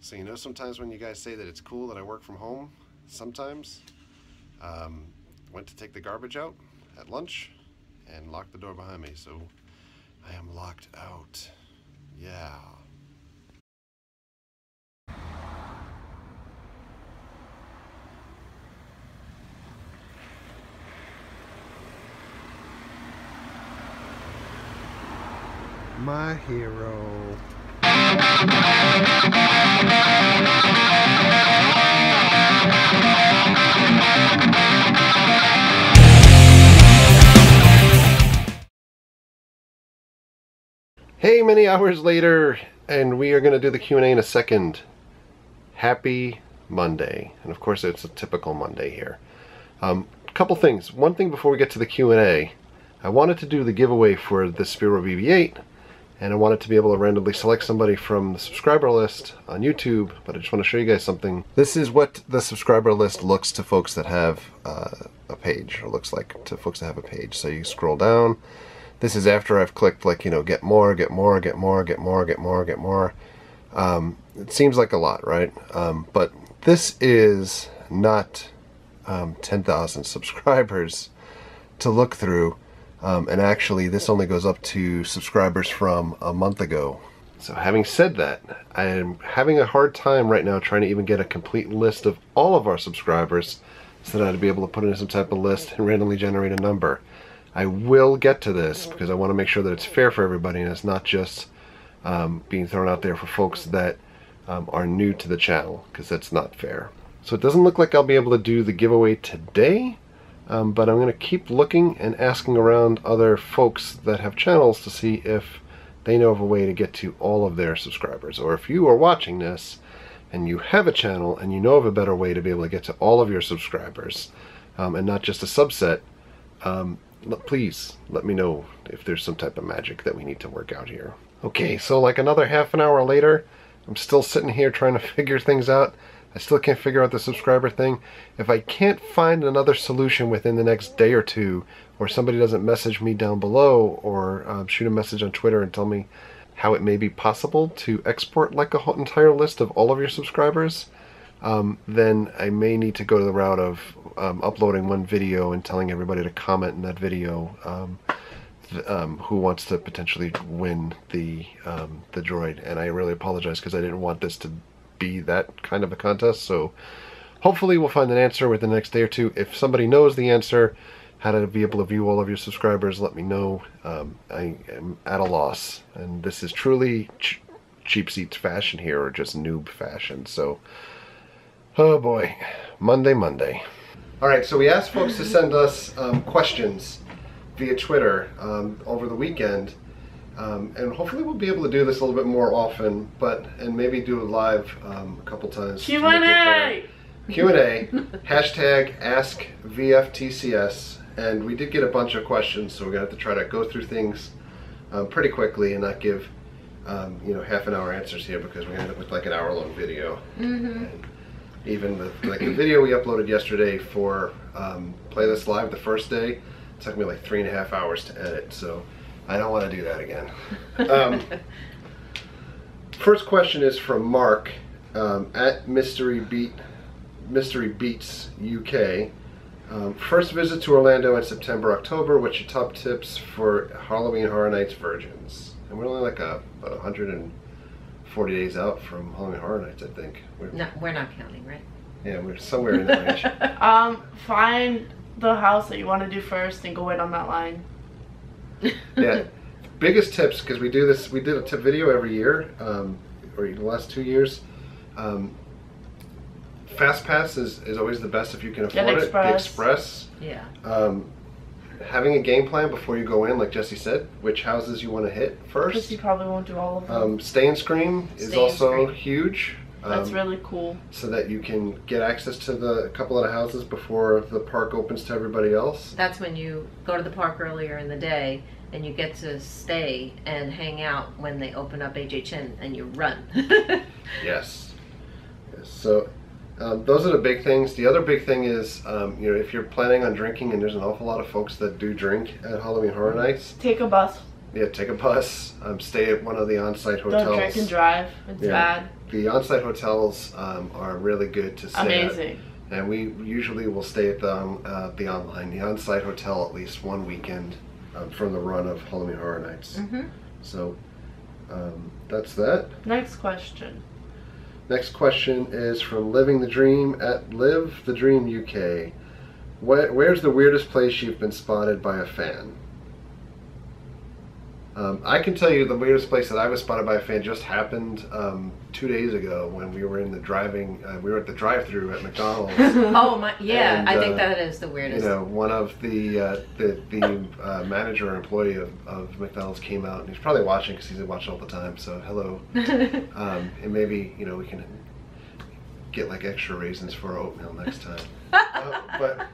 So you know, sometimes when you guys say that it's cool that I work from home, sometimes went to take the garbage out at lunch and locked the door behind me, so I am locked out. Yeah. My hero. Hey, many hours later, and we are going to do the Q&A in a second. Happy Monday. And of course, it's a typical Monday here. Couple things. One thing before we get to the Q&A, I wanted to do the giveaway for the Spiro BB-8, and I wanted to be able to randomly select somebody from the subscriber list on YouTube, but I just want to show you guys something. This is what the subscriber list looks to folks that have a page, or looks like to folks that have a page. So you scroll down. This is after I've clicked, like, you know, get more, get more, get more, get more, get more, get more. It seems like a lot, right? But this is not 10,000 subscribers to look through. And actually, this only goes up to subscribers from a month ago. So having said that, I am having a hard time right now trying to even get a complete list of all of our subscribers so that I'd be able to put in some type of list and randomly generate a number. I will get to this because I want to make sure that it's fair for everybody and it's not just being thrown out there for folks that are new to the channel, because that's not fair. So it doesn't look like I'll be able to do the giveaway today. But I'm going to keep looking and asking around other folks that have channels to see if they know of a way to get to all of their subscribers. Or if you are watching this and you have a channel and you know of a better way to be able to get to all of your subscribers and not just a subset, please let me know if there's some type of magic that we need to work out here. Okay, so like another half an hour later, I'm still sitting here trying to figure things out. I still can't figure out the subscriber thing. If I can't find another solution within the next day or two, or somebody doesn't message me down below, or shoot a message on Twitter and tell me how it may be possible to export like a whole entire list of all of your subscribers, then I may need to go to the route of uploading one video and telling everybody to comment in that video who wants to potentially win the droid. And I really apologize because I didn't want this to be that kind of a contest, so hopefully we'll find an answer within the next day or two. If somebody knows the answer, how to be able to view all of your subscribers, let me know. I am at a loss, and this is truly cheap seats fashion here, or just noob fashion. So, oh boy, Monday. Alright, so we asked folks to send us questions via Twitter over the weekend. And hopefully we'll be able to do this a little bit more often, and maybe do it live a couple times. Q&A! Q&A, hashtag AskVFTCS, and we did get a bunch of questions, so we're going to have to try to go through things pretty quickly and not give you know, half an hour answers here, because we're going to end up with like an hour-long video. And even the video we uploaded yesterday for Play This Live the first day, it took me like 3.5 hours to edit, so I don't want to do that again. First question is from Mark at Mystery Beats UK. First visit to Orlando in September, October. What's your top tips for Halloween Horror Nights Virgins? And we're only like about 140 days out from Halloween Horror Nights, I think. No, we're not counting, right? Yeah, we're somewhere in that range. Find the house that you want to do first and go in on that line. Yeah, biggest tips, because we did a tip video every year, or the last 2 years. Fast Pass is always the best if you can afford it. The Express. Yeah. Having a game plan before you go in, like Jesse said, which houses you want to hit first. Because you probably won't do all of them. Stay and Scream is also huge. That's really cool. So that you can get access to a couple of the houses before the park opens to everybody else. That's when you go to the park earlier in the day and you get to stay and hang out when they open up HHN and you run. Yes. So those are the big things. The other big thing is, you know, if you're planning on drinking, and there's an awful lot of folks that do drink at Halloween Horror Nights. Take a bus. Yeah, take a bus. Stay at one of the on-site hotels. Don't drink and drive. It's bad. the on-site hotels are really good to stay Amazing. at. And we usually will stay at the on-site hotel at least one weekend from the run of Halloween Horror Nights. Mm-hmm. So that's that. Next question. Next question is from Living the Dream at Live the Dream UK. Where's the weirdest place you've been spotted by a fan? I can tell you the weirdest place that I was spotted by a fan just happened 2 days ago when we were in the we were at the drive-thru at McDonald's. Oh my, yeah, And, I think that is the weirdest. You know, one of the manager or employee of McDonald's came out, and he's probably watching because he's watching all the time. So hello, and maybe we can get like extra raisins for our oatmeal next time. But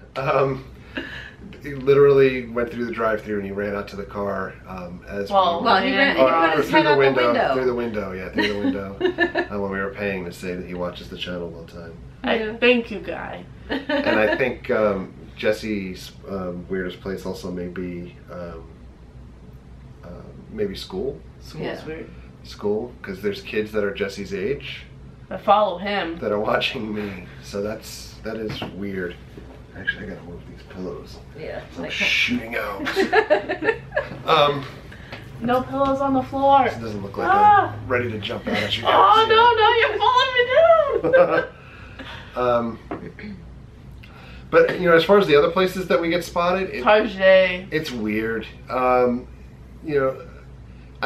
he literally went through the drive-thru and he ran out to the car as he put his head out the window. Through the window, yeah, through the window. When we were paying to say that he watches the channel all the time. Thank you, guy. And I think Jesse's weirdest place also may be maybe school. School's weird. School, because there's kids that are Jesse's age I follow him. that are watching me, so that is weird. Actually, I gotta move these pillows. Yeah. I'm shooting out. No pillows on the floor. It doesn't look like I'm ready to jump out at you guys. Oh, no, you're pulling me down. But as far as the other places that we get spotted, Tarjay. it's weird. I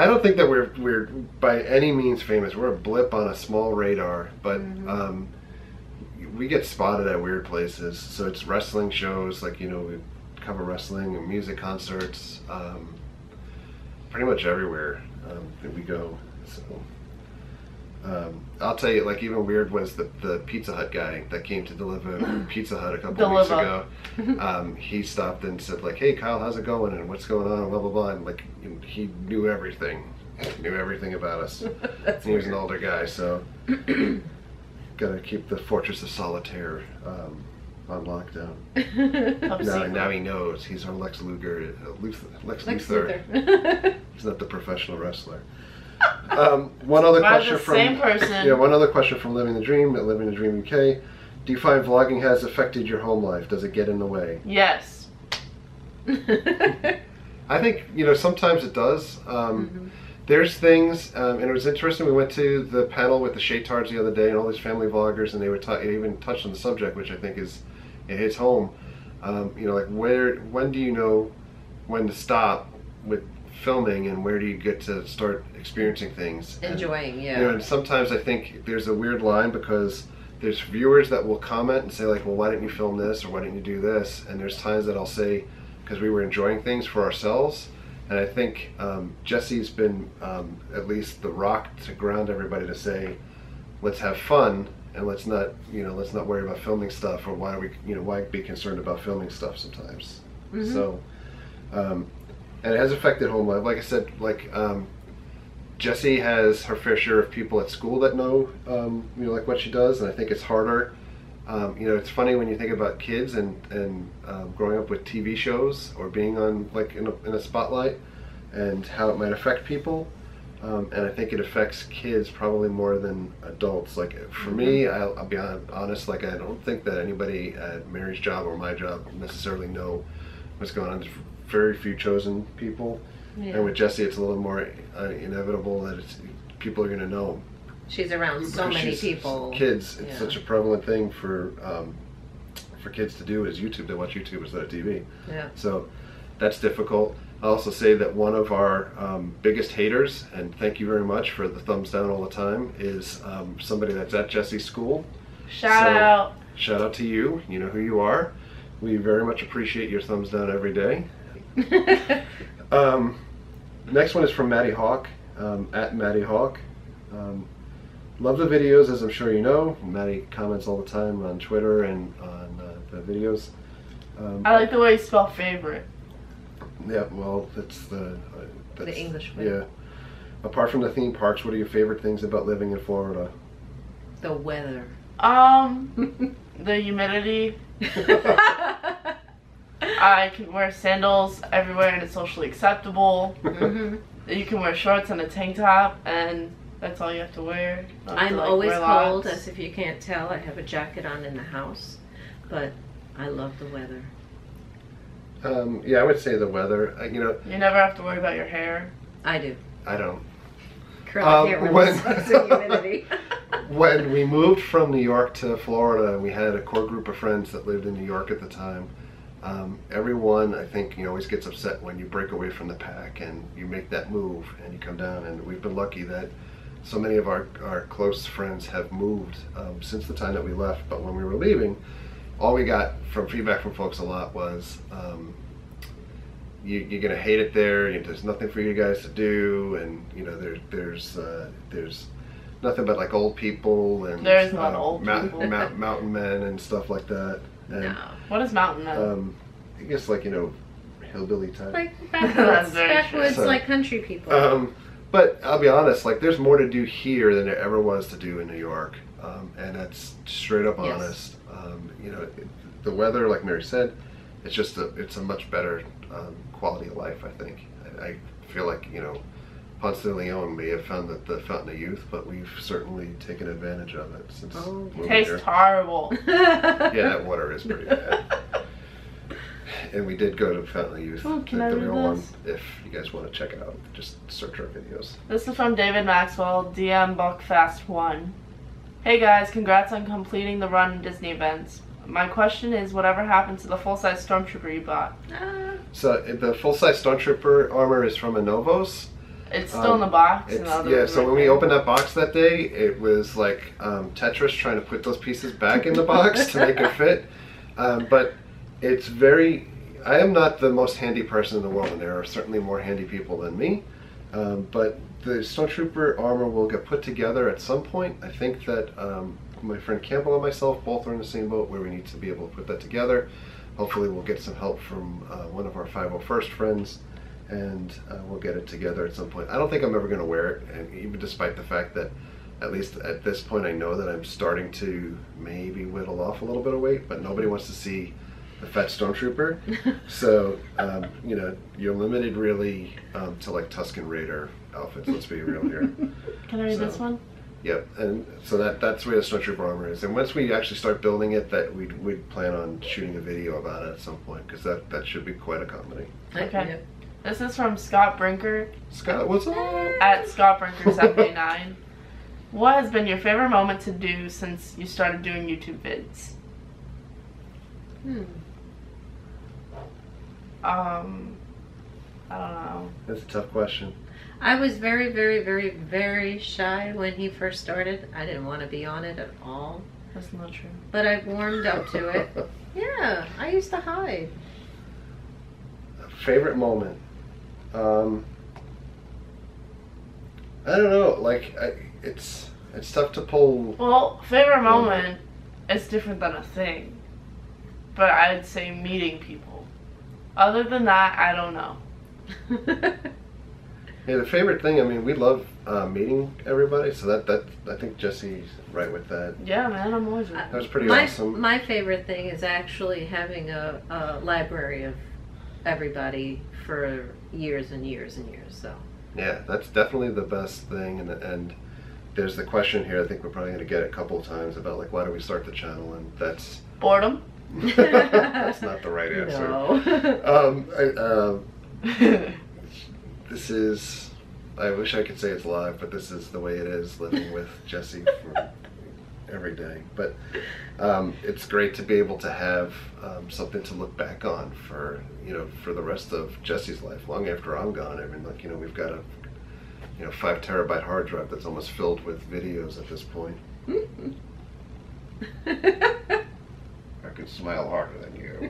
don't think that we're by any means famous. We're a blip on a small radar, but we get spotted at weird places. So it's wrestling shows, like we cover wrestling and music concerts, pretty much everywhere that we go. So I'll tell you, like even weird was the Pizza Hut guy that came to deliver Pizza Hut a couple of weeks ago. He stopped and said like, "Hey Kyle, how's it going? And what's going on? And blah blah blah." And like he knew everything about us. And he was an older guy, so gotta keep the Fortress of Solitaire on lockdown. Now he knows. He's our Lex Luthor. He's not the professional wrestler. One other question from same person. one other question from Living the Dream at Living the Dream UK. Do you find vlogging has affected your home life? Does it get in the way? Yes. I think sometimes it does. There's things, and it was interesting. We went to the panel with the Shaytards the other day, and all these family vloggers, and they were even touched on the subject, which I think it hits home. Like when do you know when to stop with filming, and where do you get to start experiencing things? Enjoying, yeah. And sometimes I think there's a weird line because there's viewers that will comment and say like, well, why didn't you film this, or why didn't you do this? And there's times that I'll say, because we were enjoying things for ourselves. And I think Jesse's been at least the rock to ground everybody to say, let's have fun and let's not worry about filming stuff, or why be concerned about filming stuff sometimes. So, and it has affected home life. Like I said, Jessie has her fair share of people at school that know, like what she does, and I think it's harder. It's funny when you think about kids and growing up with TV shows or being on in a spotlight, and how it might affect people. And I think it affects kids probably more than adults. Like for me, I'll be honest. Like I don't think that anybody at Mary's job or my job necessarily know what's going on. There's very few chosen people, and with Jessie, it's a little more inevitable that people are going to know. She's around so many people. Kids, it's such a prevalent thing for kids to do is YouTube. They watch YouTube instead of TV. Yeah. So that's difficult. I'll also say that one of our biggest haters, and thank you very much for the thumbs down all the time, is somebody that's at Jessie's school. Shout out. Shout out to you. You know who you are. We very much appreciate your thumbs down every day. Next one is from Maddie Hawk, at Maddie Hawk. Love the videos, as I'm sure you know. Maddie comments all the time on Twitter and on the videos. I like the way you spell favorite. Yeah, well, that's the English way. Yeah. Apart from the theme parks, what are your favorite things about living in Florida? The weather. The humidity. I can wear sandals everywhere and it's socially acceptable. You can wear shorts and a tank top, and That's all you have to wear? Not to, I'm like, always relax? cold, as if you can't tell. I have a jacket on in the house, but I love the weather. Yeah, I would say the weather. You know, You never have to worry about your hair. I do. I don't. Curly hair really when- sucks in humidity. When we moved from New York to Florida, we had a core group of friends that lived in New York at the time. Everyone, I think, always gets upset when you break away from the pack and you make that move and you come down. And we've been lucky that so many of our close friends have moved since the time that we left. But when we were leaving, all we got from feedback from folks a lot was, you're gonna hate it there. There's nothing for you guys to do, and there's nothing but like old people and There's not old people. mountain men and stuff like that. And, No. What is mountain men? I guess like hillbilly type. Like That's backwoods, very true. So, like country people. But I'll be honest, like there's more to do here than there ever was to do in New York, and that's straight up Yes. honest. The weather, like Mary said, it's a much better quality of life. I think. I feel like Ponce de Leon may have found the fountain of youth, but we've certainly taken advantage of it since moving Tastes here. horrible. Yeah, that water is pretty bad. And we did go to Fountain of Youth, Oh, can the I read real one. this? If you guys want to check it out, just search our videos. This is from David Maxwell, DM Buckfast1. Hey guys, congrats on completing the run in Disney events. My question is, whatever happened to the full-size Stormtrooper you bought? So the full-size Stormtrooper armor is from Anovos. It's still in the box. So when we opened that box that day, it was like Tetris trying to put those pieces back in the box to make it fit. But it's very... I am not the most handy person in the world, and there are certainly more handy people than me. But the Stormtrooper armor will get put together at some point. I think that my friend Campbell and myself both are in the same boat where we need to be able to put that together. Hopefully we'll get some help from one of our 501st friends, and we'll get it together at some point. I don't think I'm ever going to wear it, and even despite the fact that at least at this point I know that I'm starting to maybe whittle off a little bit of weight, but nobody wants to see the fat Stormtrooper. So, you're limited really to like Tusken Raider outfits, let's be real here. Can I read this one? Yep, and so that's where the Stormtrooper armor is. And once we actually start building it, that we'd plan on shooting a video about it at some point, because that should be quite a comedy. Okay. This is from Scott Brinker. Scott, what's up? At Scott Brinker 79. What has been your favorite moment to do since you started doing YouTube vids? I don't know. That's a tough question. I was very, very, very, very shy when he first started. I didn't want to be on it at all. That's not true. But I've warmed up to it. Yeah, I used to hide. Favorite moment? I don't know. Like, it's tough to pull. Well, favorite moment is different than a thing. But I'd say meeting people. Other than that, I don't know. Yeah, the favorite thing. I mean, we love meeting everybody. So that I think Jesse's right with that. Yeah, man, I'm always right. That was pretty awesome. My favorite thing is actually having a library of everybody for years and years and years. So. Yeah, that's definitely the best thing. And there's the question here. I think we're probably going to get a couple of times about like why do we start the channel, and that's Boredom? that's not the right answer. No. This is, I wish I could say it's live, but this is the way it is, living with Jesse for every day. But it's great to be able to have something to look back on for the rest of Jesse's life, long after I'm gone. I mean, like, we've got a 5 terabyte hard drive that's almost filled with videos at this point. I could smile harder than you.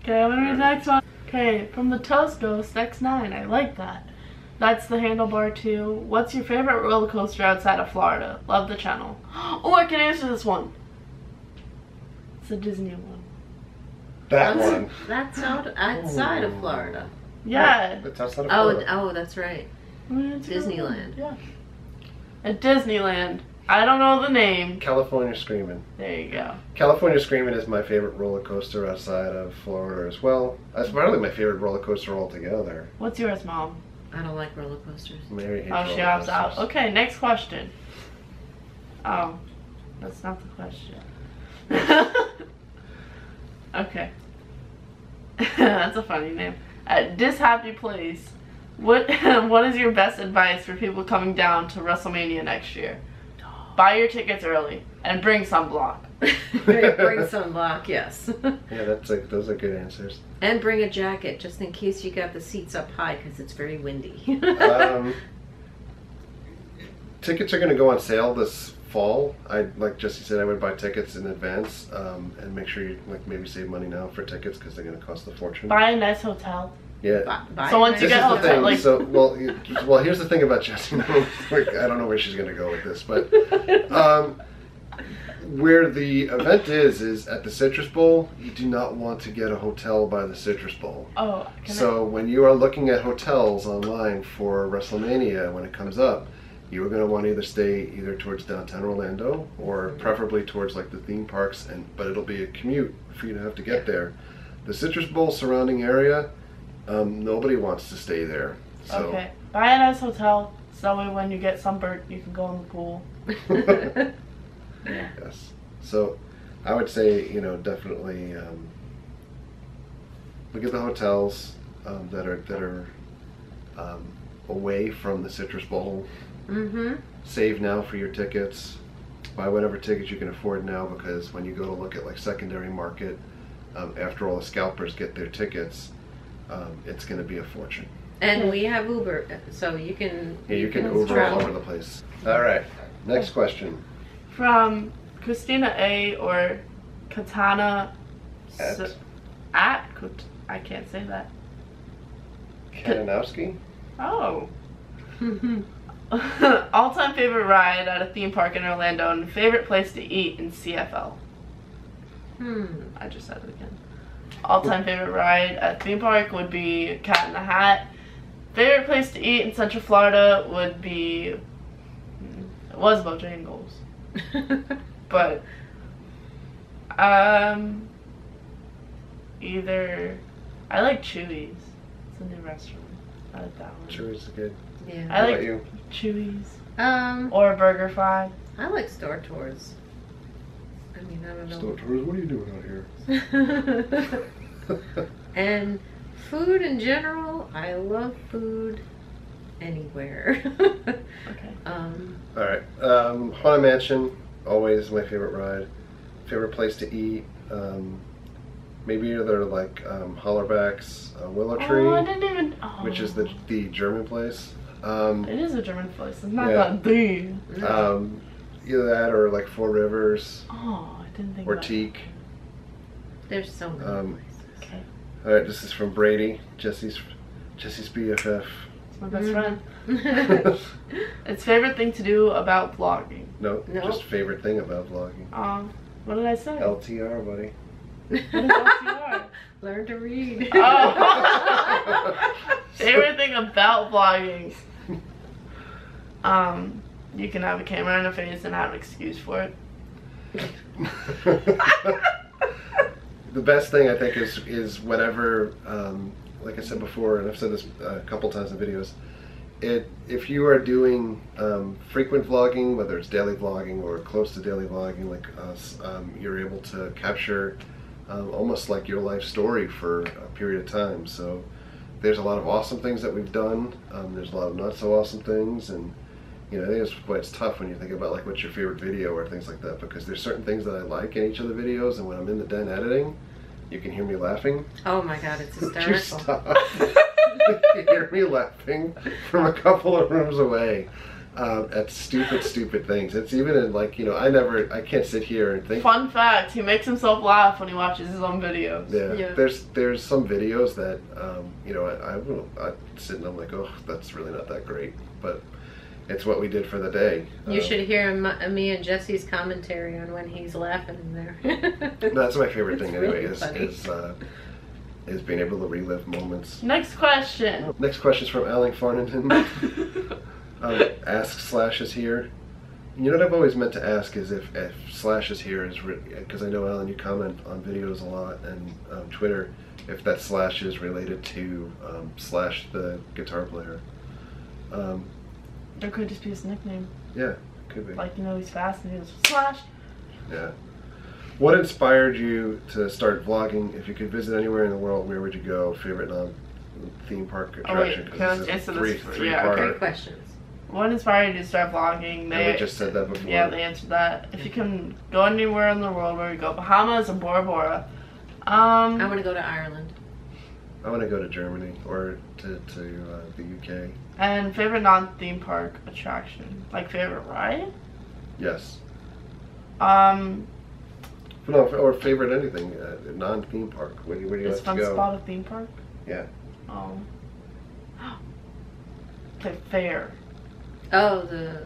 Okay, I'm gonna read the next one. Okay, from the Toast Ghost X9. I like that. That's the handlebar too. What's your favorite roller coaster outside of Florida? Love the channel. Oh, I can answer this one. It's a Disney one. That one. That's outside of Florida. Yeah. That's outside of Florida. Oh, that's right. Disneyland. Yeah. At Disneyland. I don't know the name. California Screamin'. There you go. California Screamin' is my favorite roller coaster outside of Florida as well. That's probably my favorite roller coaster altogether. What's yours, Mom? I don't like roller coasters. Mary hates Oh, she roller opts out. coasters. Okay, next question. Oh, that's not the question. Okay. That's a funny name. At this happy place, what is your best advice for people coming down to WrestleMania next year? Buy your tickets early and bring sunblock. Bring sunblock, yes. Yeah, those are good answers. And bring a jacket just in case you got the seats up high because it's very windy. Tickets are going to go on sale this fall. Like Jesse said, I would buy tickets in advance and make sure you maybe save money now for tickets because they're going to cost a fortune. Buy a nice hotel. Yeah. So once you This get is the hotel, thing. So well, here's the thing about Jesse. I don't know where she's going to go with this, but where the event is at the Citrus Bowl. You do not want to get a hotel by the Citrus Bowl. Oh, When you are looking at hotels online for WrestleMania when it comes up, you are going to want to either stay towards downtown Orlando or preferably towards like the theme parks, but it'll be a commute for you to have to get there. The Citrus Bowl surrounding area, nobody wants to stay there. So. Okay, buy a nice hotel so that way when you get sunburnt, you can go in the pool. Yeah. Yes. So, I would say definitely look at the hotels that are away from the Citrus Bowl. Mm-hmm. Save now for your tickets. Buy whatever tickets you can afford now because when you go to look at like secondary market, after all the scalpers get their tickets, it's going to be a fortune. And we have Uber, so you can Uber travel all over the place. All right. Next question. From Christina A. or Katana I can't say that. Katanowski? Oh. All-time favorite ride at a theme park in Orlando and favorite place to eat in CFL. I just said it again. All-time favorite ride at a theme park would be Cat in the Hat. Favorite place to eat in Central Florida would be, it was Bojangles. But, either, I like Chewy's. It's a new restaurant. I like that one. Chewy's is good. Yeah. I like How about you? Chewy's. Or Or Burger Fi. I like Star Tours. I mean, I don't know. Star Tours, what are you doing out here? And food in general, I love food anywhere. Okay. Alright. Haunted Mansion, always my favorite ride. Favorite place to eat. Maybe they're like Hollerback's Willow Tree, Oh, I didn't even. which is the German place. It is a German place. It's not Yeah. that big. Either that or like Four Rivers Oh, I didn't think or about Teak. There's so many places. that. Okay. Alright, this is from Brady, Jesse's BFF. It's my best friend. Its favorite thing to do about vlogging. No, No. just favorite thing about vlogging. What did I say? LTR, buddy. What is LTR? Learn to read. Oh. Favorite thing about vlogging. You can have a camera in the face and have an excuse for it. The best thing I think is whenever, like I said before, and I've said this a couple times in videos, if you are doing frequent vlogging, whether it's daily vlogging or close to daily vlogging like us, you're able to capture almost like your life story for a period of time. So there's a lot of awesome things that we've done. There's a lot of not so awesome things, and I think it's why it's tough when you think about like what's your favorite video or things like that, because there's certain things that I like in each of the videos, and when I'm in the den editing, you can hear me laughing. Oh my god, it's Would you hysterical. stop? You hear me laughing from a couple of rooms away at stupid things. It's even in like, I can't sit here and think. Fun fact, he makes himself laugh when he watches his own videos. Yeah. There's some videos that, I sit and I'm like, oh, that's really not that great. But it's what we did for the day. You should hear me and Jesse's commentary on when he's laughing in there. That's my favorite thing It's anyway, really funny. is being able to relive moments. Next question. Next question is from Alan Farnington. Ask Slash is here. You know what I've always meant to ask is if Slash is here, because I know, Alan, you comment on videos a lot and Twitter, if that Slash is related to Slash the guitar player. There could just be his nickname. Yeah, could be. Like, you know, he's fast and he goes, Slash. Yeah. What inspired you to start vlogging? If you could visit anywhere in the world, where would you go? Favorite non-theme park attraction? Can I answer this? Three-part. Great questions. What inspired you to start vlogging? We just said that before. Yeah, they answered that. If you can go anywhere in the world, where you go? Bahamas and Bora Bora. I want to go to Ireland. I want to go to Germany or to the UK. And favorite non-theme park attraction? Like favorite ride? Yes. Um, No, or favorite anything, non-theme park. Where do you is like Fun to go? Spot a theme park? Yeah. Okay, fair. Oh, the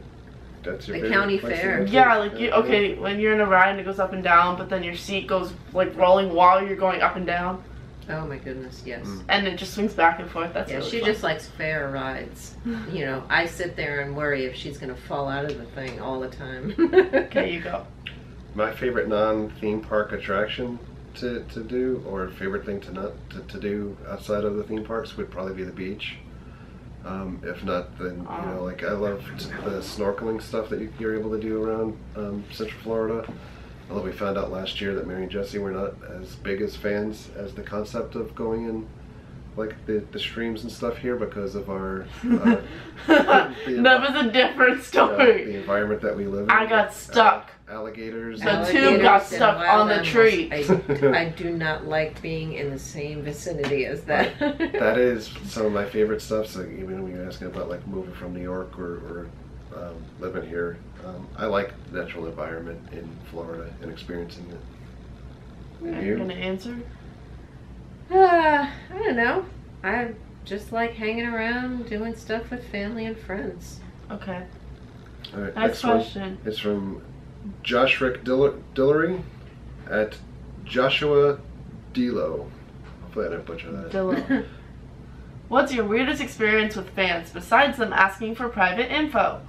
That's your The favorite county place to fair. go to? Yeah, like when you're in a ride and it goes up and down, but then your seat goes like rolling while you're going up and down, oh my goodness, yes. and it just swings back and forth. That's Yeah, really she fun. just likes fair rides. You know, I sit there and worry if she's gonna fall out of the thing all the time. Okay, you go. My favorite non-theme park attraction to do, or favorite thing to do outside of the theme parks would probably be the beach. If not, then like I love the snorkeling stuff that you're able to do around Central Florida. Although we found out last year that Mary and Jesse were not as big as fans as the concept of going in like the streams and stuff here because of our That was a different story. the environment that we live in. I got stuck. Alligators. The and- tube got Alligators and stuck wild on the animals. tree. I do not like being in the same vicinity as that. That is some of my favorite stuff. So even when you're asking about like moving from New York or living here, I like the natural environment in Florida and experiencing it. And Are you you? gonna answer? I don't know. I just like hanging around, doing stuff with family and friends. Okay. All right, Next one question. is from Josh Rick Dillery at Joshua Dilo. Hopefully I didn't butcher that. Dillo. What's your weirdest experience with fans besides them asking for private info?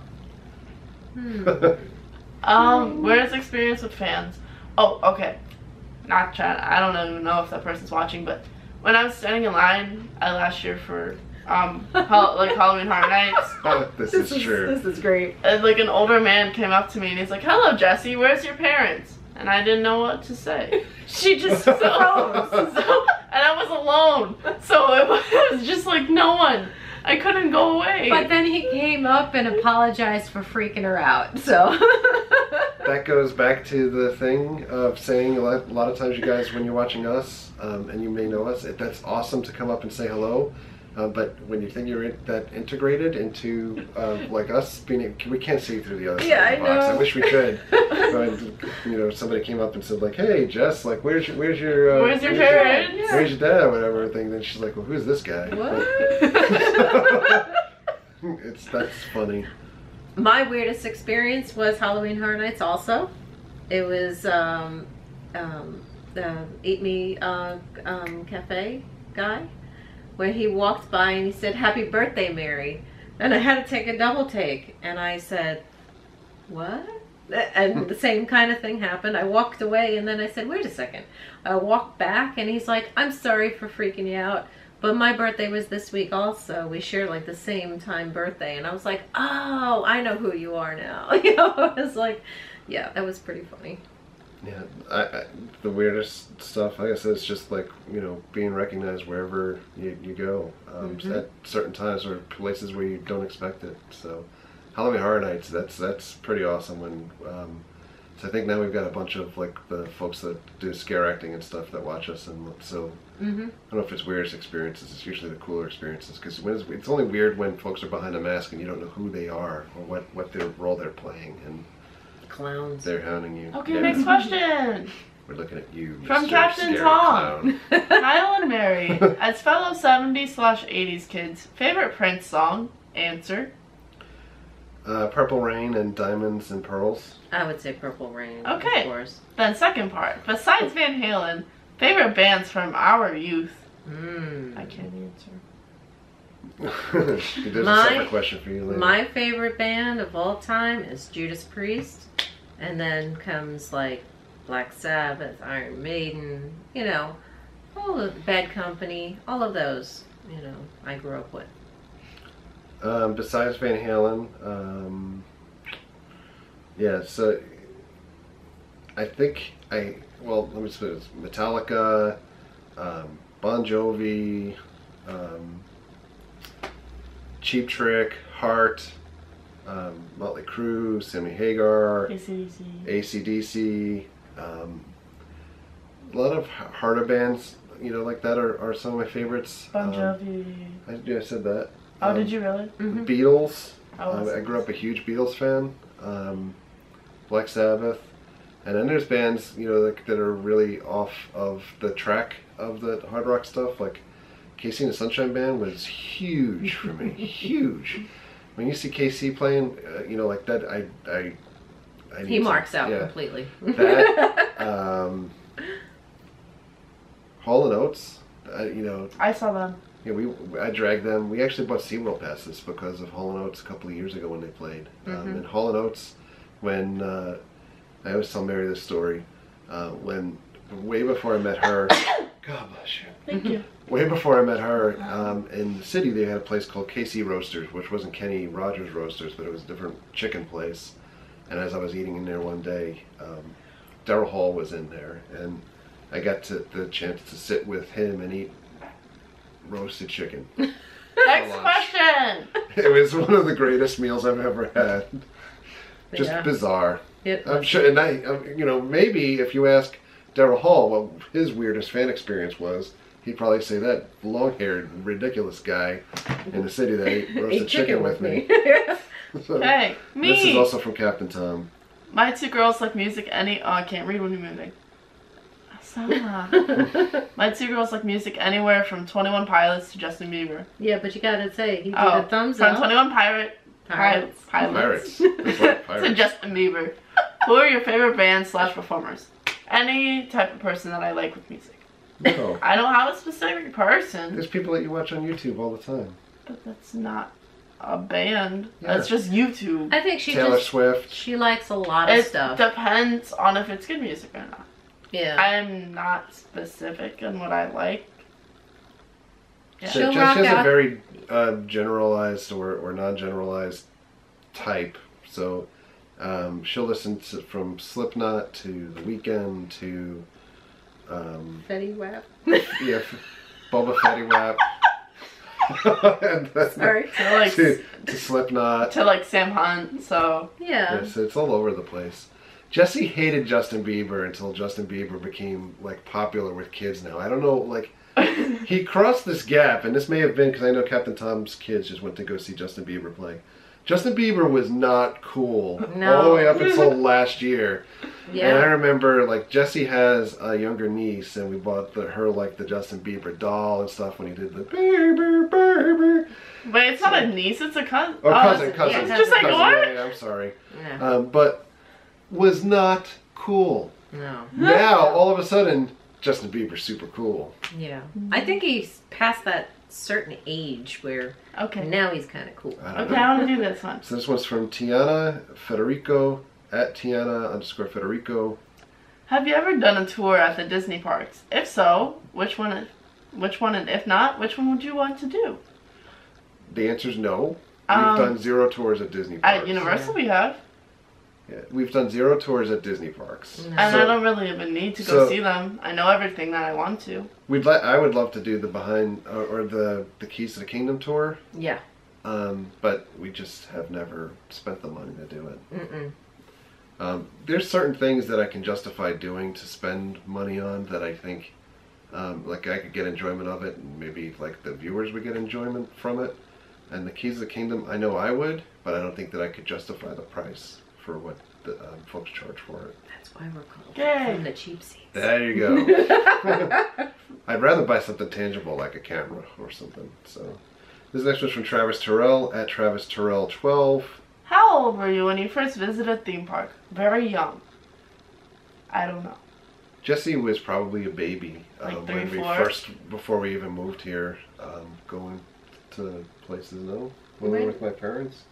Weirdest experience with fans. Oh, okay. Not trying. I don't even know if that person's watching, but when I was standing in line last year for like Halloween Horror Nights, Oh, this is true. This is great. and like an older man came up to me and he's like, "Hello, Jesse. Where's your parents?" And I didn't know what to say. She just froze. And I was alone, so it was just like no one. I couldn't go away. But then he came up and apologized for freaking her out. So That goes back to the thing of saying a lot of times you guys, when you're watching us, and you may know us, that's awesome to come up and say hello. But when you think you're that integrated into like us being, we can't see through the other side of the box. know. I wish we could. But, somebody came up and said like, "Hey, Jess, like, where's your Where's your parents? Where's your dad?" Whatever thing. Then she's like, "Well, who's this guy?" What? That's funny. My weirdest experience was Halloween Horror Nights also. It was Eat Me Cafe guy, where he walked by and he said, "Happy birthday, Mary." And I had to take a double take. And I said, "What?" And the same kind of thing happened. I walked away and then I said, "Wait a second." I walked back and he's like, "I'm sorry for freaking you out, but my birthday was this week also. We share like the same time birthday." And I was like, "Oh, I know who you are now." You know, I was like, yeah, that was pretty funny. Yeah, the weirdest stuff, like I said, it's just like, being recognized wherever you go at certain times or places where you don't expect it. So Halloween Horror Nights, that's pretty awesome. When so I think now we've got a bunch of like the folks that do scare acting and stuff that watch us, and so I don't know if it's weirdest experiences. It's usually the cooler experiences, because it's only weird when folks are behind a mask and you don't know who they are or what their role they're playing, and Clowns. they're hounding you. Okay, Yeah. next question. We're looking at you, From Mr. Captain Scary Tom. Clown. Kyle and Mary, as fellow 70s/80s kids, favorite Prince song? Answer. Purple Rain and Diamonds and Pearls. I would say Purple Rain. Okay. Of course. Then second part. Besides Van Halen, favorite bands from our youth? I can't answer. There's a My- separate question for you later. My favorite band of all time is Judas Priest, and then comes like Black Sabbath, Iron Maiden, all of Bad Company, all of those, I grew up with. Besides Van Halen, yeah, so I think well, let me say this, Metallica, Bon Jovi, Cheap Trick, Heart, Motley Crue, Sammy Hagar, AC/DC. A lot of harder bands, like that are some of my favorites. Bon Jovi. I said that. Oh, did you really? Mm-hmm. Beatles. Oh, I grew up a huge Beatles fan. Black Sabbath. And then there's bands, that are really off of the track of the hard rock stuff. Like KC and the Sunshine Band was huge for me. Huge. When you see KC playing, like that, I He marks out yeah. completely. That, Hall & Oates, I saw them. yeah, I dragged them. We actually bought SeaWorld passes because of Hall & Oates a couple of years ago when they played. And Hall & Oates, when I always tell Mary this story, when way before I met her, God bless you. Thank you. Way before I met her, in the city they had a place called KC Roasters, which wasn't Kenny Rogers Roasters, but it was a different chicken place. And as I was eating in there one day, Daryl Hall was in there, and I got the chance to sit with him and eat roasted chicken. Next question. It was one of the greatest meals I've ever had. Just Yeah. bizarre. I'm It sure, and maybe if you ask Daryl Hall what his weirdest fan experience was, he'd probably say that long-haired, ridiculous guy in the city that ate roasted ate chicken with me. So, Hey, me. this is also from Captain Tom. My two girls like music oh, I can't read when you're moving. Stop. My two girls like music anywhere from 21 Pilots to Justin Bieber. Yeah, but you gotta say, he did Oh, a thumbs from up. 21 Pirates. Pilots. Pirates. That's like To pirates. Justin Bieber. Who are your favorite bands / performers? Any type of person that I like with music. No. I don't have a specific person, There's people that you watch on YouTube all the time. but that's not a band. Yeah. That's just YouTube. I think she Taylor just, Swift. she likes a lot of It stuff. depends on if it's good music or not. Yeah. I am not specific in what I like. Yeah. She'll She rock has a out. very generalized or non-generalized type. So she'll listen to from Slipknot to The Weeknd to Fetty Wap. yeah, Boba Fetty Wap. And then Sorry. To to Slipknot. like Sam Hunt, so Yeah. Yes, it's all over the place. Jesse hated Justin Bieber until Justin Bieber became like popular with kids now. I don't know, like he crossed this gap, and this may have been because I know Captain Tom's kids just went to go see Justin Bieber play. Justin Bieber was not cool No. all the way up until last year. Yeah. And I remember, like, Jesse has a younger niece, and we bought her like the Justin Bieber doll and stuff when he did the baby, baby. but it's not a niece, it's a cousin. Oh, cousin. yeah, It's just like cousin, what? yeah, I'm sorry. Yeah. But was not cool. No. Now, all of a sudden, Justin Bieber's super cool. Yeah. I think he's past that certain age where Okay. now he's kind of cool. I don't Okay, know. I want to do this one. So this one's from Tiana Federico at Tiana_Federico. Have you ever done a tour at the Disney parks? If so, which one? And if not, which one would you want to do? The answer is no. We've Um, done 0 tours at Disney parks. At Universal, we have, Yeah, we've done 0 tours at Disney parks. No. and I So don't really even need to go so- see them. I know everything that I want to. I would love to do the behind or the Keys to the Kingdom tour, Yeah. but we just have never spent the money to do it. Mm-mm. There's certain things that I can justify doing to spend money on that I think, like I could get enjoyment of it, and maybe like the viewers would get enjoyment from it. And the Keys of the Kingdom, I know I would, but I don't think that I could justify the price for what the folks charge for it. That's why we're called Yay. from the cheap seats. There you go. I'd rather buy something tangible like a camera or something. So this next one's from Travis Terrell at Travis Terrell 12. How old were you when you first visited a theme park? Very young. I don't know. Jesse was probably a baby Like 3, when we 4? before we even moved here, going to places. No, when we were with my parents.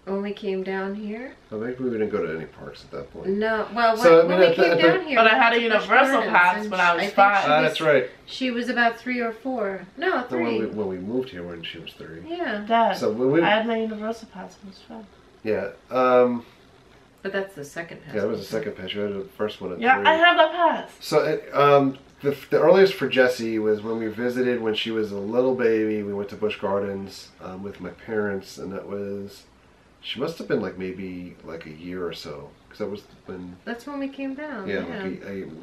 When we came down here? Well, maybe we didn't go to any parks at that point. No, well, So, when we came down here. But I we had a went to Busch Universal Gardens, pass and when I was think 5. she was- That's right. She was about 3 or 4. No, So 3. when we moved here when she was 3. Yeah. Dad, So when we, I had my Universal pass. It was fun. yeah, But that's the second pass. yeah, it was the second pass. You had the first one at Yeah, 3. I have that pass. So the earliest for Jessie was when we visited when she was a little baby. We went to Busch Gardens with my parents, and that was, she must have been like maybe like a year or so, because that was when, That's when we came down. yeah,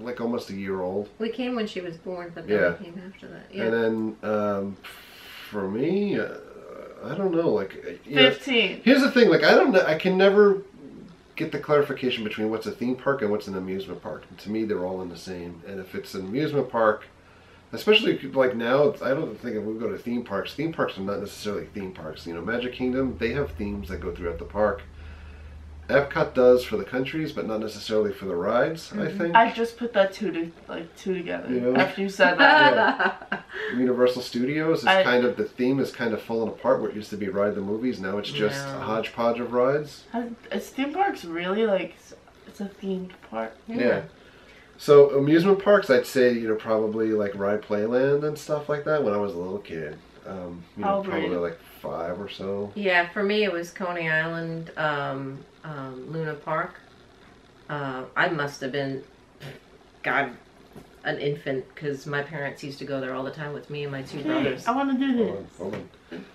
like almost a year old. We came when she was born, but then Yeah. we came after that. Yeah. And then for me, I don't know, like, you know, 15. here's the thing, like, I don't know, I can never get the clarification between what's a theme park and what's an amusement park. And to me, they're all in the same. And if it's an amusement park, especially like now, I don't think if we go to theme parks are not necessarily theme parks. You know, Magic Kingdom, they have themes that go throughout the park. Epcot does for the countries, but not necessarily for the rides, I think. I just put that two together You know? after you said that. Universal Studios is I- kind of, the theme is kind of fallen apart where it used to be Ride the Movies. Now it's just No. a hodgepodge of rides. Is theme parks really like, it's a themed park? Yeah. So amusement parks, I'd say, you know, probably like Ride Playland and stuff like that when I was a little kid. You How know, old were probably you? like 5 or so. Yeah, for me it was Coney Island, Luna Park. I must have been, God, an infant, because my parents used to go there all the time with me and my 2 brothers. I want to do Hold on, this. hold on.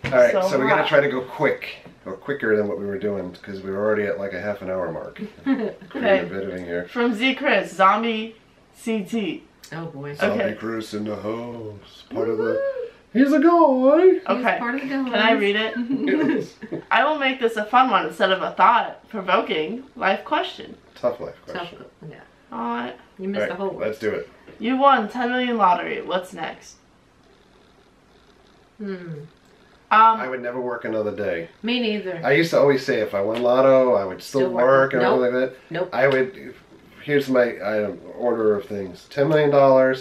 All right, so we're hot. gonna try to go quick, or quicker than what we were doing, because we were already at like a half an hour mark. Creative editing here. From Z Chris, Zombie CT. Oh boy. Zombie Okay. Cruise in the house. Part of the. He's a guy. Okay. Part of the Can I read it? Yes. I will make this a fun one instead of a thought-provoking life question. Tough life Tough, question. yeah. Alright. You missed All the right, whole word. let's do it. You won 10 million lottery. What's next? I would never work another day. Me neither. I used to always say if I won lotto, I would still Still work working. and Nope. everything like that. Nope. I would. Here's my order of things: $10 million.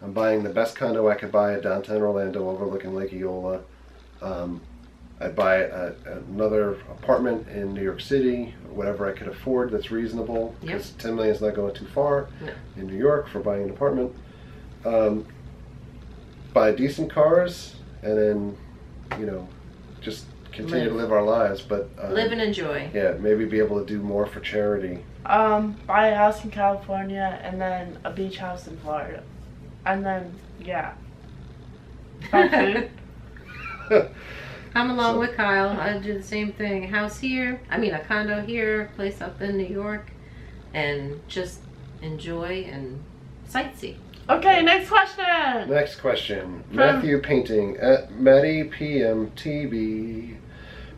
I'm buying the best condo I could buy at downtown Orlando, overlooking Lake Eola. I'd buy another apartment in New York City, whatever I could afford that's reasonable, because 10 million is not going too far No. in New York for buying an apartment. Buy decent cars, and then, you know, just continue to live our lives. But Live and enjoy. yeah, maybe be able to do more for charity. Buy a house in California and then a beach house in Florida. And then, yeah. Buy food. I'm along So- with Kyle. I do the same thing. House here. I mean, a condo here. Place up in New York. And just enjoy and sightsee. Okay, next question. Next question. From- Matthew Painting at Matty PMTB.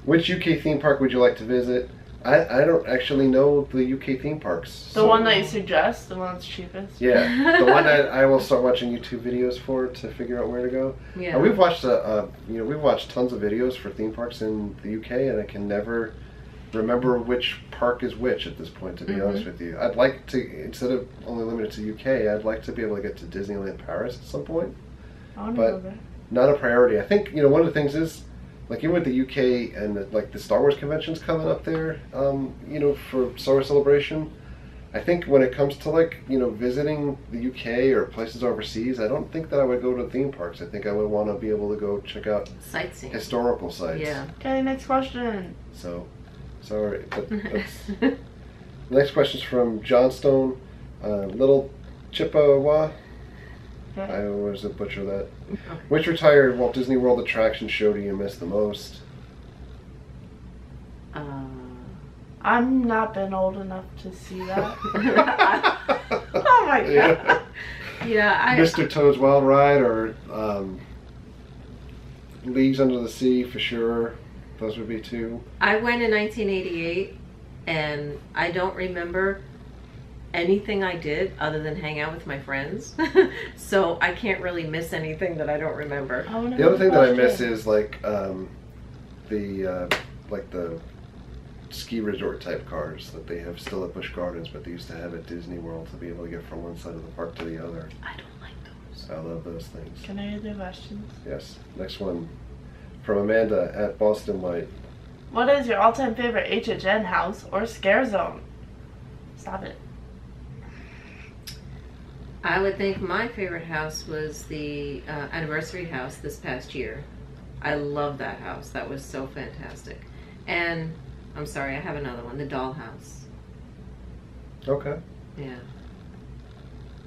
Which UK theme park would you like to visit? I don't actually know the UK theme parks. The one that you suggest, the one that's cheapest. Yeah, the one that I will start watching YouTube videos for to figure out where to go. Yeah. We've watched we've watched tons of videos for theme parks in the UK, and I can never remember which park is which at this point. To be honest with you, I'd like to, instead of only limited to UK, I'd like to be able to get to Disneyland Paris at some point. I want to But- go there. Not a priority. I think, you know, one of the things is, like, even with the UK and the Star Wars conventions coming up there, you know, for Star Wars Celebration, I think when it comes to, like, you know, visiting the UK or places overseas, I don't think that I would go to theme parks. I think I would want to be able to go check out Sightseeing. historical sites. Yeah. Okay, next question. So, sorry, but that's... The next question's from Johnstone, Little Chippewa. Okay. I always butcher that. Which retired Walt Disney World attraction show do you miss the most? I'm not been old enough to see that. Oh my god. Yeah, Mr. Toad's Wild Ride or Leagues Under the Sea for sure. Those would be 2. I went in 1988, and I don't remember anything I did other than hang out with my friends. So I can't really miss anything that I don't remember. I wanna The other go thing that I watch miss it. is like the ski resort type cars that they have still at Busch Gardens, but they used to have at Disney World to be able to get from one side of the park to the other. I don't like those. I love those things. Can I read the questions? Yes. Next one from Amanda at Boston White. What is your all-time favorite HHN house or scare zone? Stop it. I would think my favorite house was the anniversary house this past year. I love that house. That was so fantastic. And I'm sorry, I have another one, the dollhouse. Okay. Yeah.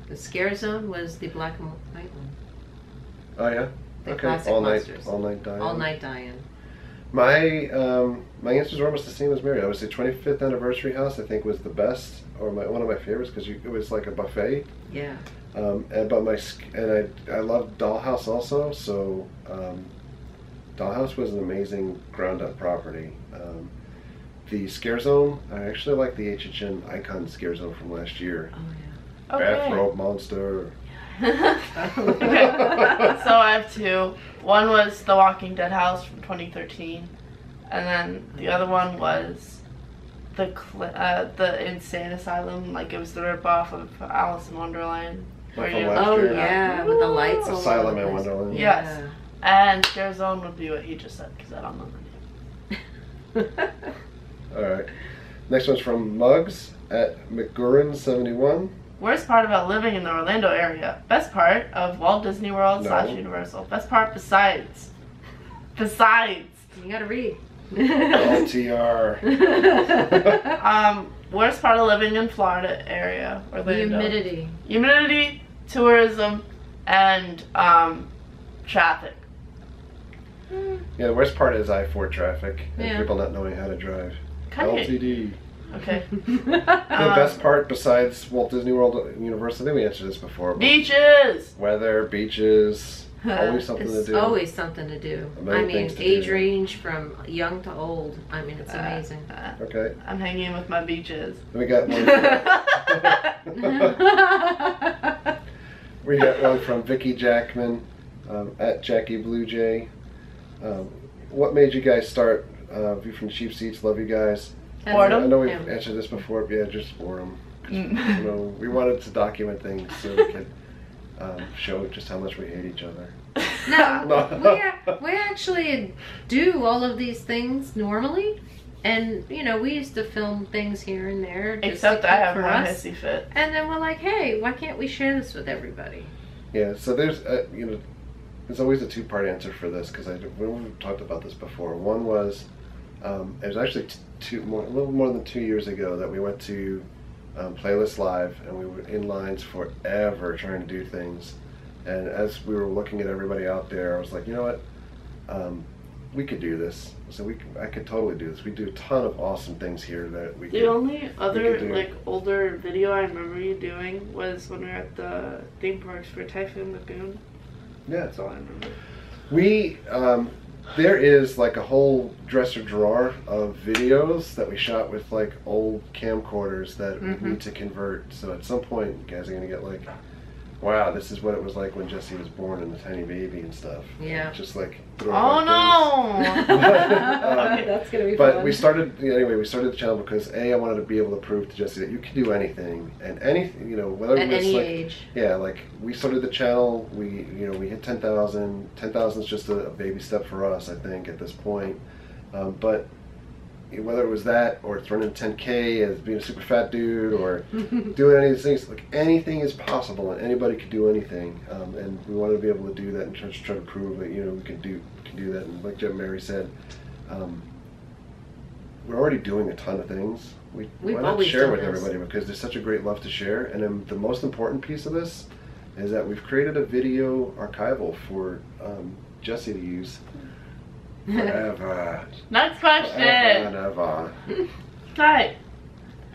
The scare zone was the black and white one. Oh yeah. The Okay. classic All monsters. night die-in. All night die-in. My answers were almost the same as Mary. I would say 25th anniversary house. I think was the best, or one of my favorites because it was like a buffet. Yeah. I loved Dollhouse also. So Dollhouse was an amazing ground up property. The scare zone, I actually like the HHN Icon scare zone from last year. Oh yeah. Bathrobe monster. Okay. So I have two. One was the Walking Dead house from 2013, and then the other one was the Insane Asylum. Like it was the ripoff of Alice in Wonderland. Like Where from you, last Oh year. yeah, with the lights. all Asylum over in the place. Wonderland. Yes. And Scare Zone would be what he just said because I don't know the name. All right. Next one's from Muggs at McGurran71. Worst part about living in the Orlando area. Best part of Walt Disney World No. / Universal. Best part besides. Besides. You gotta read. LTR. Worst part of living in Florida area. Orlando. Humidity. Humidity, tourism, and traffic. Yeah, the worst part is I-4 traffic and Yeah. people not knowing how to drive. Kinda- LTD. Okay. The best part besides Walt Disney World University, we answered this before. But Beaches. weather, beaches, always something It's to do. always something to do. Many I mean, things to age do. range from young to old. I mean, it's amazing. Okay. I'm hanging with my beaches. Then we got one. We got one from Vicky Jackman at Jackie Blue Jay. What made you guys start? View from Cheap Seats. Love you guys. Boredom? I know we've Yeah. answered this before, but yeah, just boredom. 'Cause, you know, we wanted to document things so we could show just how much we hate each other. No, we actually do all of these things normally, and you know we used to film things here and there. Just Except to I keep have for more us. hissy fit. And then we're like, hey, why can't we share this with everybody? Yeah, so there's there's always a two-part answer for this because we've talked about this before. One was it was actually a little more than 2 years ago that we went to Playlist Live and we were in lines forever trying to do things. And as we were looking at everybody out there, I was like, you know what, we could do this. So I could totally do this. We do a ton of awesome things here that we The could. only other do. like older video I remember you doing was when we were at the theme parks for Typhoon Lagoon. Yeah, That's all I remember. we there is like a whole dresser drawer of videos that we shot with like old camcorders that we need to convert. So at some point, you guys are gonna get like, wow, this is what it was like when Jesse was born and a tiny baby and stuff. Yeah. Just like. Oh no! That's gonna be But fun. we started the channel because I wanted to be able to prove to Jesse that you can do anything and anything, whether At it was any like, age. yeah, like we started the channel, we hit 10,000. 10,000 is just a baby step for us, I think, at this point. But whether it was that or it's running 10K as being a super fat dude or doing any of these things, like anything is possible and anybody can do anything. And we wanted to be able to do that and try to prove that we can do that. And like Jim Mary said, we're already doing a ton of things. We've Why not always share done with this. everybody because there's such a great love to share. And then the most important piece of this is that we've created a video archival for Jesse to use forever. Next question. And ever. Hi.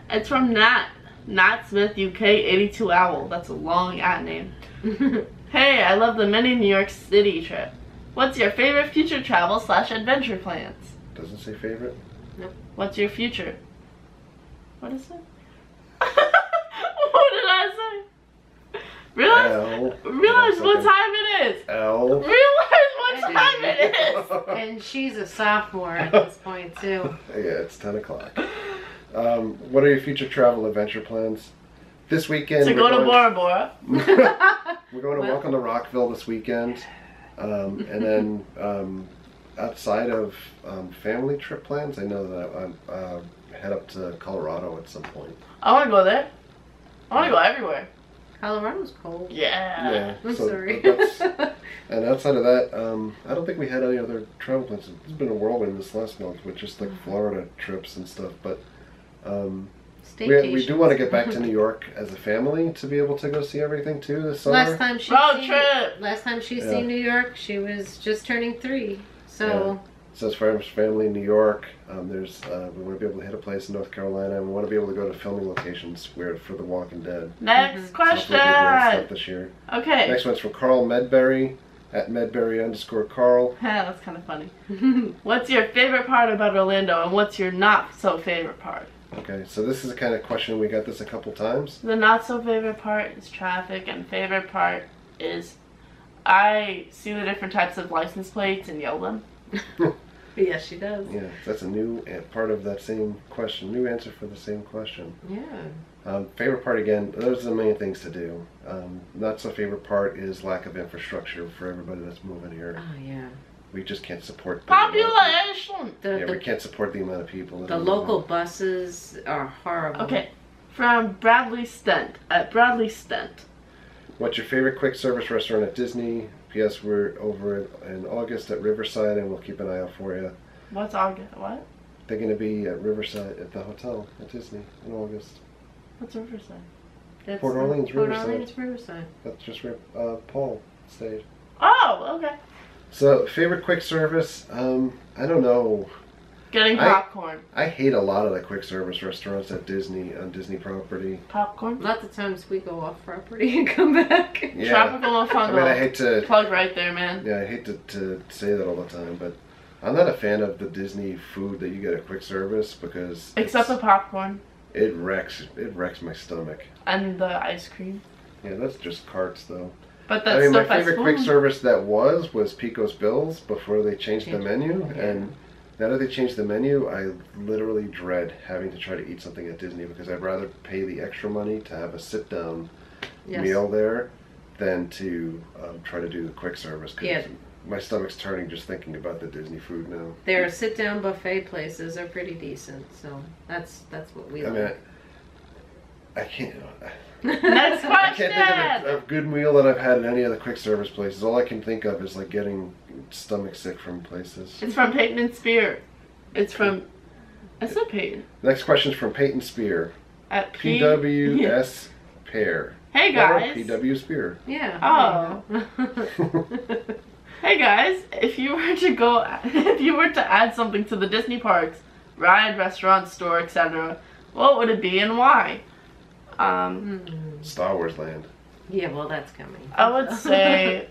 It's from Nat. Nat Smith UK 82 Owl. That's a long at name. Hey, I love the mini New York City trip. What's your favorite future travel / adventure plans? Doesn't say favorite. What's your future? What is it? What did I say? Realize what time it is. L. Realize what time it is. And she's a sophomore at this point too. Yeah, it's 10 o'clock. What are your future travel adventure plans? This weekend To go to Bora Bora. We're going to Welcome to Rockville this weekend. And then outside of family trip plans, I know that I head up to Colorado at some point. I want to go there. I want to go everywhere. Colorado's cold. Yeah. Yeah. I'm so sorry. And outside of that, I don't think we had any other travel plans. It's been a whirlwind this last month with just like Florida trips and stuff. But we do want to get back to New York as a family to be able to go see everything too this summer. Last time she Road trip. Last time she's seen New York, she was just turning 3. So. So as far as family in New York, we want to be able to hit a place in North Carolina, and we want to be able to go to filming locations for The Walking Dead. Next question. So hopefully we'll do stuff this year. Okay. Next one's from Carl Medberry at Medberry_Carl. That's kind of funny. What's your favorite part about Orlando, and what's your not so favorite part? Okay, so this is the kind of question we got this a couple times. The not so favorite part is traffic, and favorite part is I see the different types of license plates and yell them. Yes, she does. Yeah, that's a new part of that same question. New answer for the same question. Yeah. Favorite part, again, those are the main things to do. Not so favorite part is lack of infrastructure for everybody that's moving here. Oh, yeah. We just can't support Population! we can't support the amount of people. The local buses are horrible. Okay. From Bradley Stent at Bradley Stent. What's your favorite quick service restaurant at Disney? P.S. We're over in August at Riverside, and we'll keep an eye out for you. What's August? What? They're going to be at Riverside at the hotel at Disney in August. What's Riverside? That's Port Orleans, Riverside. Port Orleans, Riverside. That's just where Paul stayed. Oh, okay. So, favorite quick service? I don't know. Getting popcorn. I hate a lot of the quick service restaurants at Disney, on Disney property. Popcorn? Lots of times we go off property and come back. Yeah. Tropical and Fungal. I mean, I hate to plug right there, man. Yeah, I hate to say that all the time, but I'm not a fan of the Disney food that you get at quick service because Except the popcorn. It wrecks my stomach. And the ice cream. Yeah, that's just carts though. But that's my favorite quick service that was Pico's Bills before they changed the menu, and now that they changed the menu, I literally dread having to try to eat something at Disney because I'd rather pay the extra money to have a sit-down meal there than to try to do the quick service. Cause my stomach's turning just thinking about the Disney food now. Their sit-down buffet places are pretty decent, so that's what we like. I mean, I can't. Next question. I can't think of a good meal that I've had at any of the quick service places. All I can think of is like getting stomach sick from places. It's from Peyton and Spear. It's from. I said Peyton. Next question is from Peyton Spear. At PWS Pair. Hey guys. PW Spear. Yeah. Oh. Hey guys, if you were to add something to the Disney parks, ride, restaurant, store, etc., what would it be and why? Star Wars Land. Yeah, well, that's coming. I would say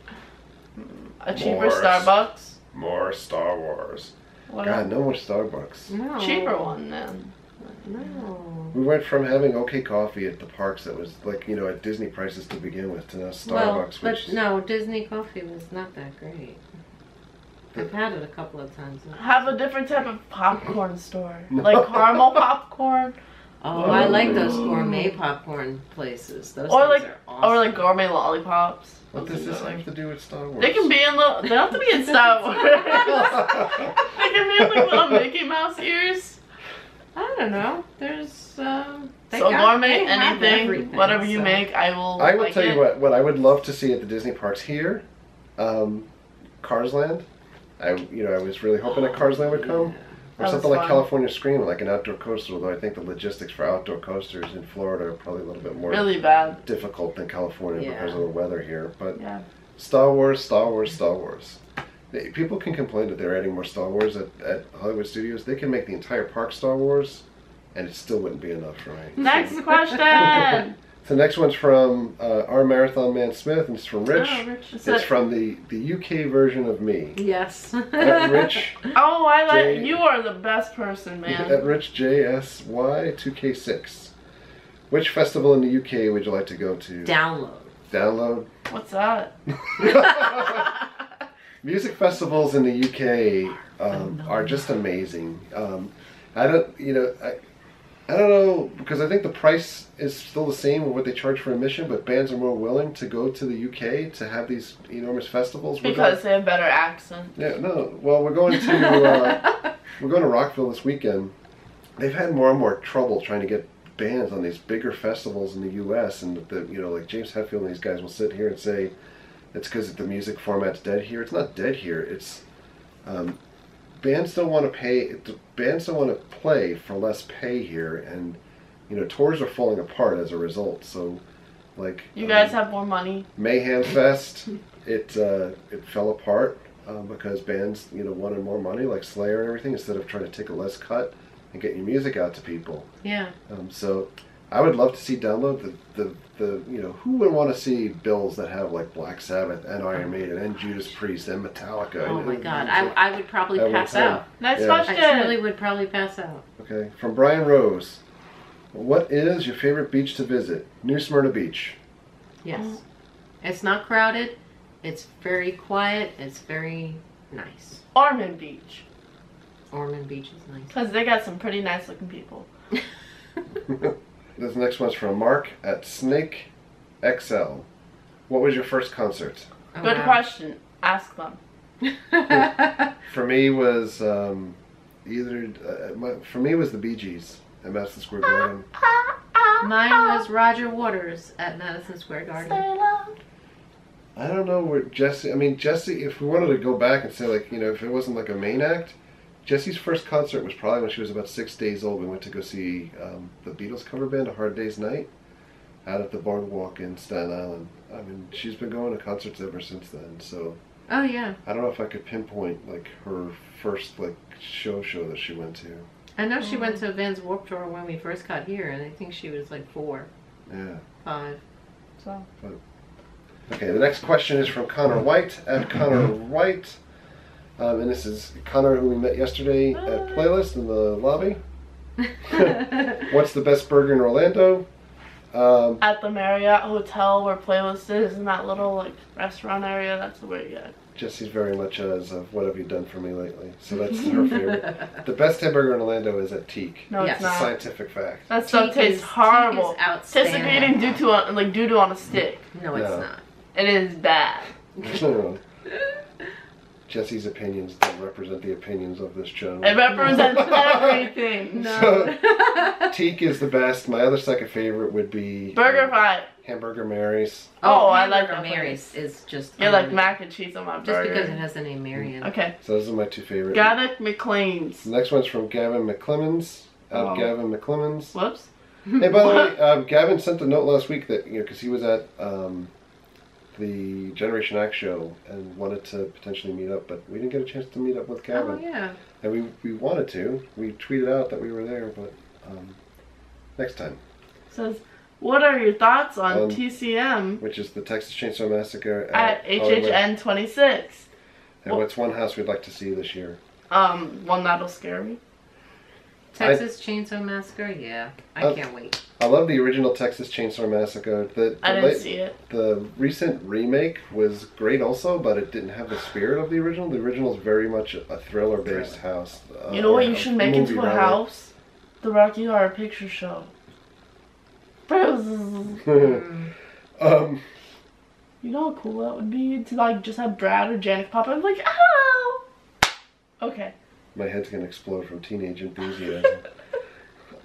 a cheaper Starbucks. More Star Wars. What God, no more Starbucks. No. Cheaper one then. No. We went from having okay coffee at the parks that was like, at Disney prices to begin with to now Starbucks. Well, but no, Disney coffee was not that great. I've had it a couple of times. Have a different type of popcorn store. Like caramel popcorn. Oh, I like those gourmet popcorn places. Those Or things like, are awesome. or like gourmet lollipops. What does this have to do with Star Wars? They can be in little. They don't have to be in Star Wars. They can be in like little Mickey Mouse ears. I don't know. There's So gourmet anything, whatever you make, I will. I will tell you what I would love to see at the Disney parks here, Cars Land. I was really hoping that Cars Land would come. Or That something was like fun. California Scream, like an outdoor coaster, although I think the logistics for outdoor coasters in Florida are probably a little bit more Really bad. difficult than California Yeah. because of the weather here. But Yeah. Star Wars. People can complain that they're adding more Star Wars at Hollywood Studios. They can make the entire park Star Wars, and it still wouldn't be enough for me. Next question. The next one's from our Marathon Man Smith, and it's from Rich. Oh, Rich. It's from the UK version of me. Yes. At Rich. Oh, I like Jay- you are the best person, man. At Rich JSY2K6. Which festival in the UK would you like to go to? Download. What's that? Music festivals in the UK are just amazing. I I don't know, because I think the price is still the same of what they charge for admission, but bands are more willing to go to the UK to have these enormous festivals. Because they have better accents. Yeah, no. Well, we're going to Rockville this weekend. They've had more and more trouble trying to get bands on these bigger festivals in the U.S. and like James Hetfield and these guys will sit here and say it's because the music format's dead here. It's not dead here. It's bands don't want to pay. Bands don't want to play for less pay here, and tours are falling apart as a result. So, like you guys have more money. Mayhem Fest, it fell apart because bands wanted more money, like Slayer and everything, instead of trying to take a less cut and get your music out to people. Yeah. So I would love to see download the who would want to see bills that have like Black Sabbath and Iron Maiden and Judas Priest and Metallica. Oh my God, I would probably pass out. Next Yeah. question. I really would probably pass out. Okay, from Brian Rose. What is your favorite beach to visit? New Smyrna Beach. Yes. It's not crowded. It's very quiet. It's very nice. Ormond Beach. Ormond Beach is nice. Because they got some pretty nice looking people. This next one's from Mark at Snake XL. What was your first concert? Oh, Good wow. question. Ask them. For me was for me was the Bee Gees at Madison Square Garden. Mine was Roger Waters at Madison Square Garden. I don't know where Jesse. I mean, Jesse. If we wanted to go back and say like if it wasn't like a main act, Jesse's first concert was probably when she was about 6 days old. We went to go see the Beatles cover band, A Hard Day's Night, out at the Boardwalk in Staten Island. I mean, she's been going to concerts ever since then. So Oh yeah. I don't know if I could pinpoint like her first like show that she went to. I know she went to Vans Warped Tour when we first got here, and I think she was like 4, Yeah. 5. So. Okay, the next question is from Connor White at Connor White. And this is Connor, who we met yesterday at Playlist in the lobby. What's the best burger in Orlando? At the Marriott Hotel where Playlist is in that little like restaurant area, that's the way to get. Jesse's very much as of what have you done for me lately. So that's her favorite. The best hamburger in Orlando is at Teak. No, Yes. it's It's a not. scientific fact. That stuff Teak tastes is horrible. outstanding. Tastes like eating doo-doo on a stick. No, it's No. not. It is bad. Jesse's opinions don't represent the opinions of this channel. It represents everything. No. So, Teak is the best. My other second favorite would be Burger Fight. Hamburger Mary's. Oh, I like Hamburger that Mary's is just. You like mac and cheese on my Just burger. because it has the name Marion. Okay. So those are my two favorites. Garlic McLean's. The next one's from Gavin McClemens. Oh. Gavin McClemens. Whoops. Hey, by the way, Gavin sent a note last week that because he was at the Generation X show and wanted to potentially meet up, but we didn't get a chance to meet up with Gavin. Oh yeah. And we wanted to. We tweeted out that we were there, but next time. Says, what are your thoughts on TCM Which is the Texas Chainsaw Massacre at Hollywood. HHN 26? And what's one house we'd like to see this year? One that'll scare me. Texas Chainsaw Massacre. Yeah, I can't wait. I love the original Texas Chainsaw Massacre. I didn't see it. The recent remake was great also, but it didn't have the spirit of the original. The original is very much a thriller-based house. You know what you or should make movie, into a rather. house? The Rocky Horror Picture Show. You know how cool that would be to like just have Brad or Janet pop up like, ow! Okay. My head's gonna explode from teenage enthusiasm.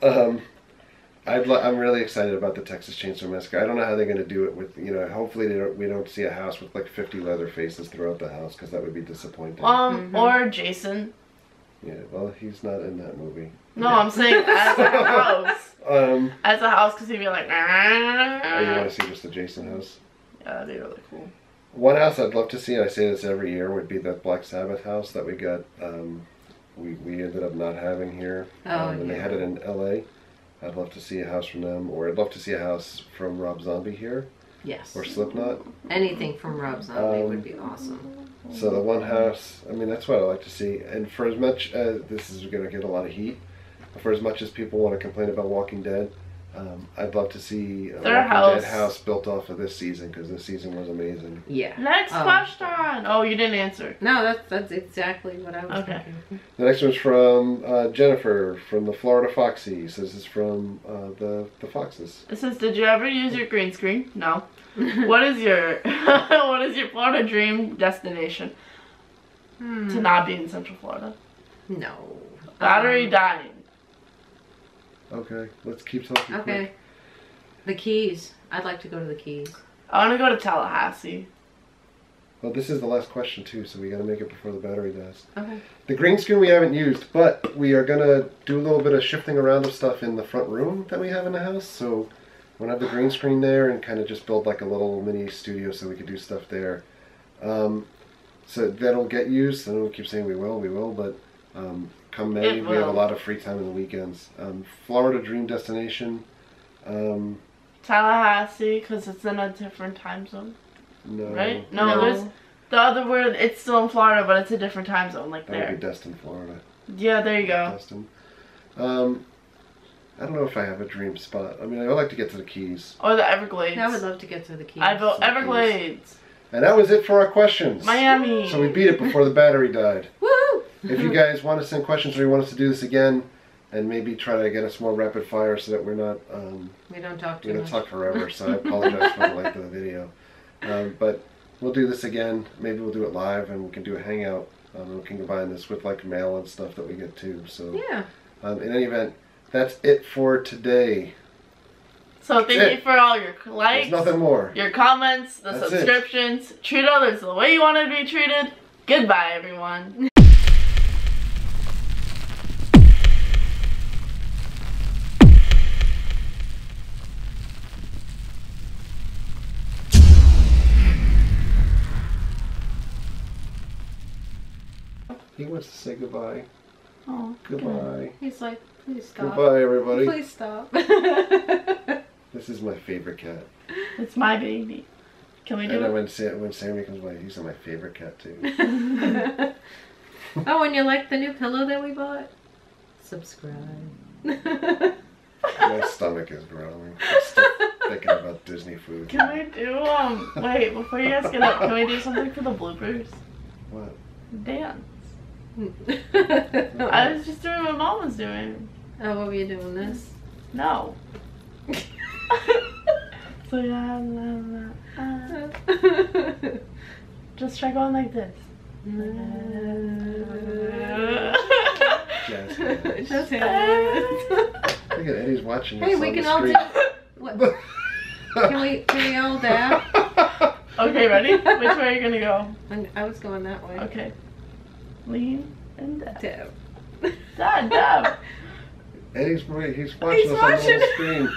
I'm really excited about the Texas Chainsaw Massacre. I don't know how they're gonna do it with hopefully we don't see a house with like 50 leather faces throughout the house because that would be disappointing. Or Jason. Yeah, well he's not in that movie. No, I'm saying as a house. As a house, because he'd be like, Oh, you want to see just the Jason house? Yeah, that'd be really cool. One house I'd love to see, and I say this every year, would be that Black Sabbath house that we got. We ended up not having here, and they had it in L.A. I'd love to see a house from them, or I'd love to see a house from Rob Zombie here, Yes. or Slipknot. Anything from Rob Zombie would be awesome. So the one house, I mean, that's what I like to see. And for as much as this is going to get a lot of heat, for as much as people want to complain about Walking Dead, I'd love to see a Their Walking Dead house built off of this season because this season was amazing. Yeah. Next question. Oh, you didn't answer. No, that's exactly what I was thinking. The next one's from Jennifer from the Florida Foxy. Says it's from the Foxes. It says, did you ever use your green screen? No. What is your Florida dream destination? To not be in Central Florida. No. Battery dying. Okay, let's keep talking. Okay. Quick. The Keys. I'd like to go to the Keys. I want to go to Tallahassee. Well, this is the last question too, so we got to make it before the battery dies. Okay. The green screen we haven't used, but we are gonna do a little bit of shifting around of stuff in the front room that we have in the house. So we're gonna have the green screen there and kind of just build like a little mini studio so we could do stuff there. So that'll get used. I know we keep saying we will, but come May we have a lot of free time in the weekends. Florida dream destination. Tallahassee, because it's in a different time zone. No. Right? No, there's the other word. It's still in Florida, but it's a different time zone, like That there. would be Destin, Florida. Yeah, there you go. Destin. I don't know if I have a dream spot. I mean, I would like to get to the Keys. Or the Everglades. I would love to get to the Keys. I vote Everglades. And that was it for our questions. Miami. So we beat it before the battery died. Woo! If you guys want to send questions or you want us to do this again, and maybe try to get us more rapid fire so that we're not We don't talk we too don't much. talk forever. So I apologize for the length of the video. But we'll do this again. Maybe we'll do it live and we can do a hangout. And we can combine this with like mail and stuff that we get too. So Yeah. in any event, that's it for today. So thank you for all your likes, There's nothing more. your comments, the That's subscriptions. Treat others the way you want to be treated. Goodbye, everyone. He wants to say goodbye. Oh, Goodbye. He's like, please stop. Goodbye, everybody. Please stop. This is my favorite cat. it's my baby. Can we do And it? when Sammy comes by, he's my favorite cat too. Oh, and you like the new pillow that we bought? Subscribe. My stomach is growling. I'm still thinking about Disney food. Can we do, wait, before you guys get up, can we do something for the bloopers? What? Dance. Oh, I was just doing what Mom was doing. what were you doing this? No. So yeah, just try going like this. Jazz hands. Just hands. Look at Eddie's watching us Hey, on we the can all do. screen. What? Can we all dab? Okay, ready? Which way are you gonna go? I was going that way. Okay. Lean and dab. Dab. Dab. He's watching us on the little screen.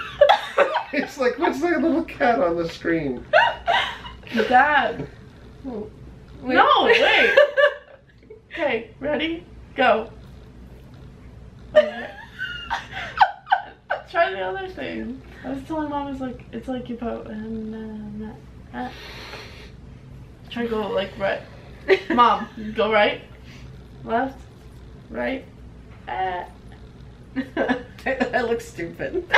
It's like, what's like a little cat on the screen? Dab. Wait. No, wait. Okay, ready? Go. Okay. Try the other thing. I was telling Mom, it's like you put try to go like right. Mom, go right, left, right. I look stupid.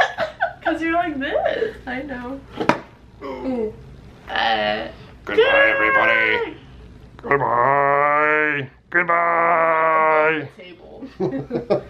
Cause you're like this. I know. Ooh. Goodbye, everybody. Goodbye. Goodbye. Table.